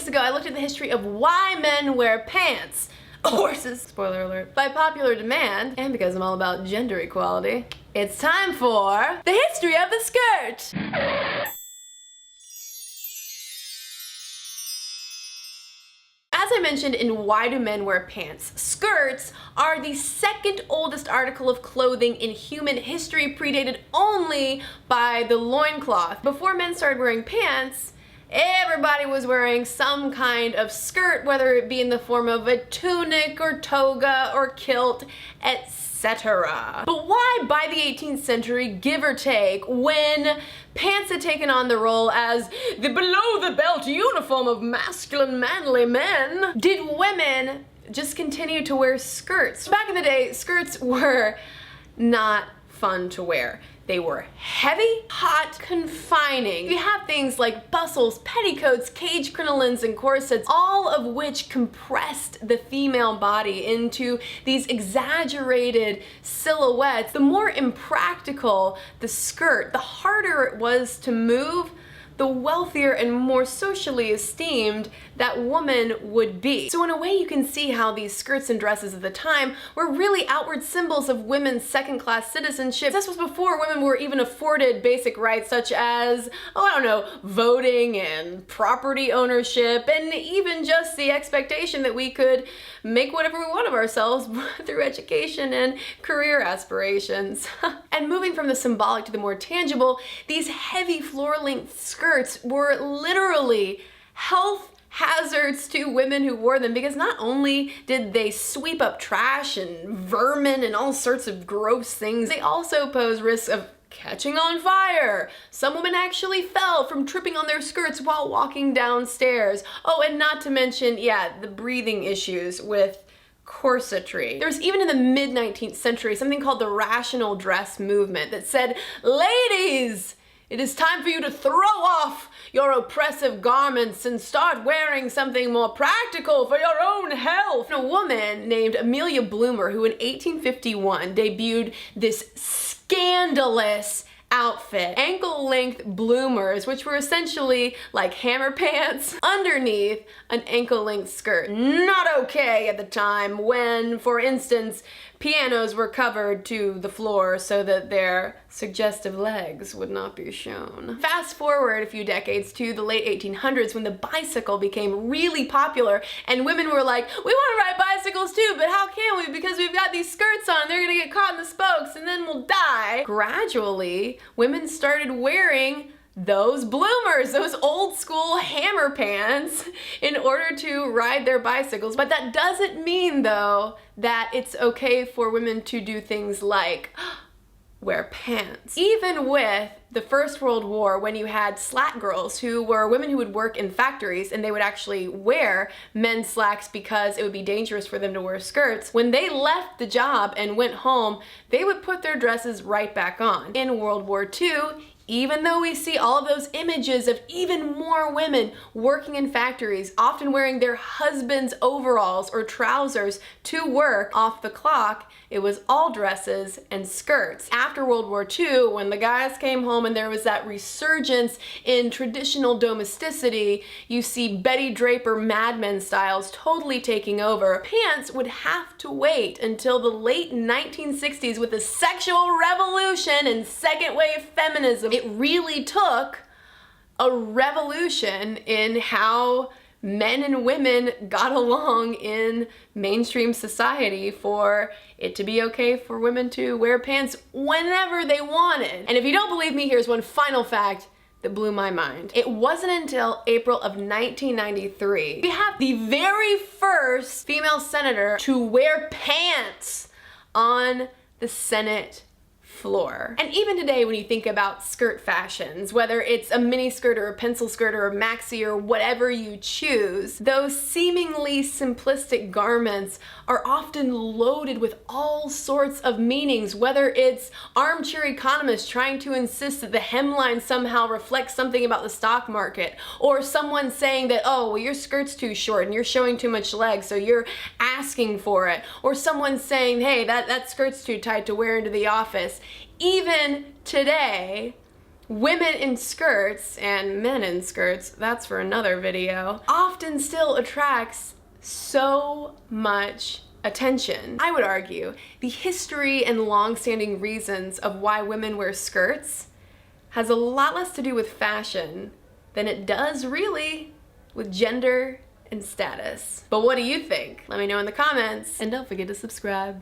weeks ago, I looked at the history of why men wear pants. Horses, spoiler alert, by popular demand, and because I'm all about gender equality, it's time for the history of the skirt! As I mentioned in Why Do Men Wear Pants, skirts are the second oldest article of clothing in human history, predated only by the loincloth. Before men started wearing pants, everybody was wearing some kind of skirt, whether it be in the form of a tunic or toga or kilt, etc. But why by the 18th century, give or take, when pants had taken on the role as the below-the-belt uniform of masculine, manly men, did women just continue to wear skirts? Back in the day, skirts were not fun to wear. They were heavy, hot, confining. You have things like bustles, petticoats, cage crinolines, and corsets, all of which compressed the female body into these exaggerated silhouettes. The more impractical the skirt, the harder it was to move, the wealthier and more socially esteemed that woman would be. So in a way, you can see how these skirts and dresses of the time were really outward symbols of women's second-class citizenship. This was before women were even afforded basic rights such as, I don't know, voting and property ownership, and even just the expectation that we could make whatever we want of ourselves through education and career aspirations. And moving from the symbolic to the more tangible, these heavy floor-length skirts were literally health hazards to women who wore them, because not only did they sweep up trash and vermin and all sorts of gross things, they also pose risks of catching on fire. Some women actually fell from tripping on their skirts while walking downstairs. Oh, and not to mention, yeah, the breathing issues with corsetry. There was even in the mid-19th century something called the rational dress movement that said, ladies, it is time for you to throw off your oppressive garments and start wearing something more practical for your own health. And a woman named Amelia Bloomer, who in 1851 debuted this scandalous outfit, ankle-length bloomers, which were essentially like hammer pants underneath an ankle-length skirt. Not okay at the time when, for instance, pianos were covered to the floor so that their suggestive legs would not be shown. Fast forward a few decades to the late 1800s when the bicycle became really popular and women were like, we want to ride bicycles too, but how can we? Because we've got these skirts on, they're gonna get caught in the spokes and then we'll die. Gradually, women started wearing those bloomers, those old school hammer pants, in order to ride their bicycles. But that doesn't mean, though, that it's okay for women to do things like wear pants. Even with the First World War, when you had slack girls who were women who would work in factories and they would actually wear men's slacks because it would be dangerous for them to wear skirts, when they left the job and went home, they would put their dresses right back on. In World War II, even though we see all of those images of even more women working in factories, often wearing their husband's overalls or trousers to work off the clock, it was all dresses and skirts. After World War II, when the guys came home and there was that resurgence in traditional domesticity, you see Betty Draper Mad Men styles totally taking over. Pants would have to wait until the late 1960s with the sexual revolution and second wave feminism. It really took a revolution in how men and women got along in mainstream society for it to be okay for women to wear pants whenever they wanted. And if you don't believe me, here's one final fact that blew my mind. It wasn't until April of 1993 we have the very first female senator to wear pants on the Senate floor. And even today, when you think about skirt fashions, whether it's a mini skirt or a pencil skirt or a maxi or whatever you choose, those seemingly simplistic garments are often loaded with all sorts of meanings, whether it's armchair economists trying to insist that the hemline somehow reflects something about the stock market, or someone saying that, oh, well, your skirt's too short and you're showing too much leg, so you're asking for it, or someone saying, hey, that skirt's too tight to wear into the office. Even today, women in skirts and men in skirts, that's for another video, often still attracts so much attention. I would argue the history and long-standing reasons of why women wear skirts has a lot less to do with fashion than it does really with gender and status. But what do you think? Let me know in the comments, and don't forget to subscribe.